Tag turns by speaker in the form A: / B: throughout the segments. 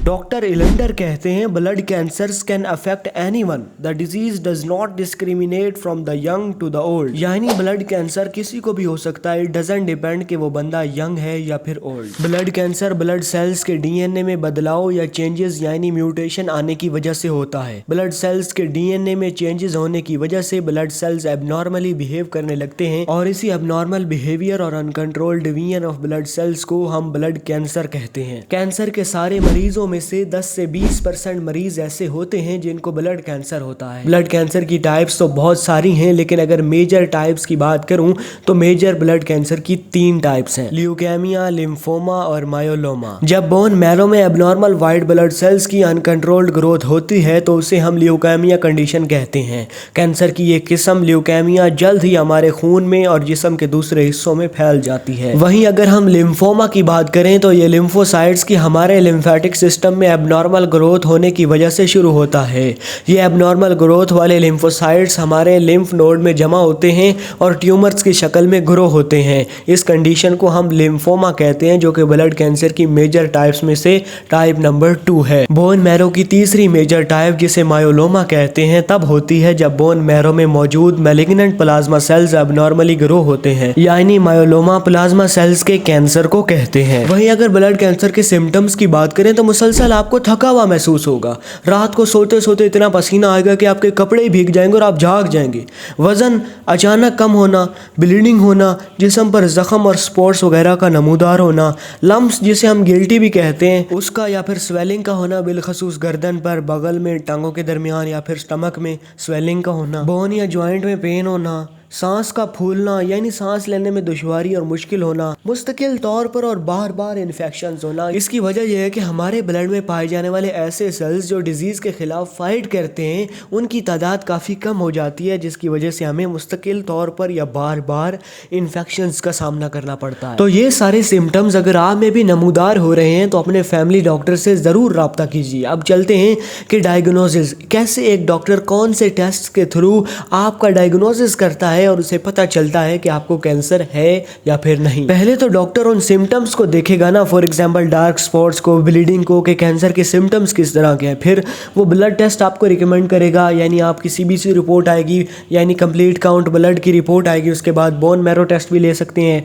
A: Doctor इलेंडर कहते हैं blood cancers can affect anyone, the disease does not discriminate from the young to the old. यानी blood cancer किसी को भी हो सकता है, इट डजंट डिपेंड कि वो बंदा यंग है या फिर old. Blood cancer blood cells के डीएनए में बदलाव या चेंजेस यानी म्यूटेशन आने की वजह से होता है। ब्लड सेल्स के डीएनए में चेंजेस होने की वजह से ब्लड सेल्स एबनॉर्मली बिहेव करने लगते हैं और इसी एबनॉर्मल बिहेवियर और uncontrolled division of blood cells को हम ब्लड कैंसर कहते हैं। कैंसर के सारे मरीजों में से 10 से 20% मरीज ऐसे होते हैं जिनको ब्लड कैंसर होता है। ब्लड कैंसर की टाइप्स तो बहुत सारी हैं, लेकिन अगर मेजर टाइप्स की बात करूं तो मेजर ब्लड कैंसर की 3 टाइप्स हैं, ल्यूकेमिया, लिम्फोमा और मायोलोमा। जब बोन मैरो में एबनॉर्मल व्हाइट ब्लड सेल्स की अनकंट्रोल्ड ग्रोथ होती है तो उसे हम ल्यूकेमिया कंडीशन कहते हैं। कैंसर की एक किस्म ल्यूकेमिया जल्द ही हमारे खून में और जिस्म के दूसरे हिस्सों में फैल जाती है। वहीं अगर हम लिम्फोमा की बात करें तो ये लिम्फोसाइट्स की हमारे लिम्फेटिक सिस्टम में एबनॉर्मल ग्रोथ होने की वजह से शुरू होता है। ये एबनॉर्मल ग्रोथ वाले लिम्फोसाइट्स हमारे लिम्फ नोड में जमा होते हैं और ट्यूमर्स की शक्ल में ग्रो होते हैं। इस कंडीशन को हम लिम्फोमा कहते हैं, जो कि ब्लड कैंसर की मेजर टाइप्स में से टाइप नंबर 2 है। बोन मैरो की तीसरी मेजर टाइप, जिसे मायोलोमा कहते हैं, तब होती है जब बोन मैरो में मौजूद malignant plasma cells abnormally grow होते हैं, यानी मायोलोमा प्लाज्मा सेल्स के कैंसर को कहते हैं। वहीं अगर ब्लड कैंसर के सिम्टम्स की बात करें तो मुसलसल आपको थका हुआ महसूस होगा, रात को सोते सोते इतना पसीना आएगा कि आपके कपड़े भीग जाएंगे और आप जाग जाएंगे। वजन अचानक कम होना, ब्लीडिंग होना, जिस्म पर जख्म और स्पॉट्स वगैरह का नमूदार होना, लम्प्स जिसे हम गिल्टी भी कहते हैं उसका या फिर स्वेलिंग का होना, बिलखसूस गर्दन पर, बगल में, टांगों के दरमियान या फिर स्टमक में स्वेलिंग का होना, बोन या ज्वाइंट में पेन होना, सांस का फूलना यानी सांस लेने में दुश्वारी और मुश्किल होना, मुस्तकिल तौर पर और बार बार इन्फेक्शंस होना। इसकी वजह यह है कि हमारे ब्लड में पाए जाने वाले ऐसे सेल्स जो डिजीज के खिलाफ फाइट करते हैं उनकी तादाद काफ़ी कम हो जाती है, जिसकी वजह से हमें मुस्तकिल तौर पर या बार बार इन्फेक्शंस का सामना करना पड़ता है। तो ये सारे सिम्टम्स अगर आप में भी नमूदार हो रहे हैं तो अपने फैमिली डॉक्टर से ज़रूर रब्ता कीजिए। अब चलते हैं कि डायग्नोसिस कैसे, एक डॉक्टर कौन से टेस्ट के थ्रू आपका डायग्नोसिस करता है और उसे पता चलता है कि आपको कैंसर है या फिर नहीं। पहले तो डॉक्टर उन सिम्टम्स को देखेगा ना, फॉर एग्जांपल डार्क स्पॉट्स को, ब्लीडिंग को, कि कैंसर के सिम्टम्स किस तरह के हैं। फिर वो ब्लड टेस्ट आपको रिकमेंड करेगा, यानी आपकी सीबीसी रिपोर्ट आएगी, यानी कंप्लीट काउंट ब्लड की रिपोर्ट आएगी। उसके बाद बोन मैरो टेस्ट भी ले सकते हैं।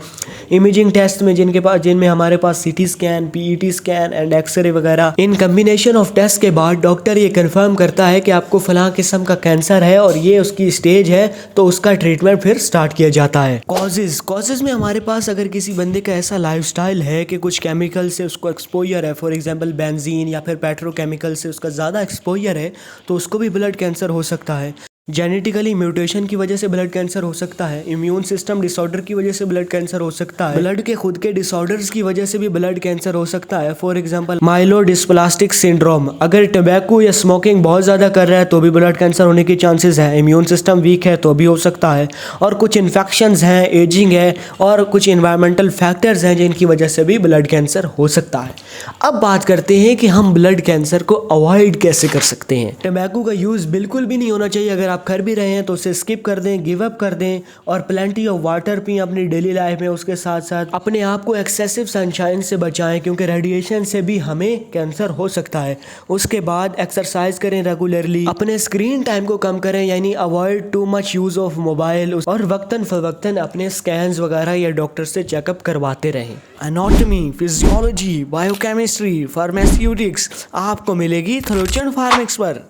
A: इमेजिंग टेस्ट में जिनमें हमारे पास CT scan, PET scan and X ray वगैरह, इन कम्बिनेशन ऑफ टेस्ट के बाद डॉक्टर ये कंफर्म करता है कि आपको फलां किस्म का कैंसर है और ये उसकी स्टेज है, तो उसका ट्रीटमेंट फिर स्टार्ट किया जाता है। कॉजेज में हमारे पास अगर किसी बंदे का ऐसा लाइफस्टाइल है कि कुछ केमिकल से उसको एक्सपोजर है, फॉर एग्जांपल बेंजीन या फिर पेट्रोकेमिकल से उसका ज़्यादा एक्सपोजर है, तो उसको भी ब्लड कैंसर हो सकता है। जेनेटिकली म्यूटेशन की वजह से ब्लड कैंसर हो सकता है। इम्यून सिस्टम डिसऑर्डर की वजह से ब्लड कैंसर हो सकता है। ब्लड के खुद के डिसऑर्डर्स की वजह से भी ब्लड कैंसर हो सकता है। फॉर एग्जांपल माइलोडिस्प्लास्टिक सिंड्रोम, अगर टबैको या स्मोकिंग बहुत ज़्यादा कर रहा है तो भी ब्लड कैंसर होने के चांसेस हैं। इम्यून सिस्टम वीक है तो भी हो सकता है। और कुछ इन्फेक्शंस हैं, एजिंग है और कुछ इन्वायरमेंटल फैक्टर्स हैं जिनकी वजह से भी ब्लड कैंसर हो सकता है। अब बात करते हैं कि हम ब्लड कैंसर को अवॉइड कैसे कर सकते हैं। टबैको का यूज़ बिल्कुल भी नहीं होना चाहिए। अगर आप कर भी रहे हैं तो उसे स्किप कर दें, गिव अप कर दें और प्लेंटी ऑफ वाटर पिएं अपनी डेली लाइफ में। उसके साथ साथ अपने आप को एक्सेसिव सनशाइन से बचाएं, क्योंकि रेडिएशन से भी हमें कैंसर हो सकता है। उसके बाद एक्सरसाइज करें रेगुलरली, अपने स्क्रीन टाइम को कम करें, यानी avoid too much use of mobile, और वक्तन फवक्तन अपने स्कैन्स वगैरह या डॉक्टर से चेकअप करवाते रहें। एनाटॉमी, फिजियोलॉजी, बायोकेमिस्ट्री, फार्मास्यूटिक्स आपको मिलेगी थलोचन फार्मेक्स पर।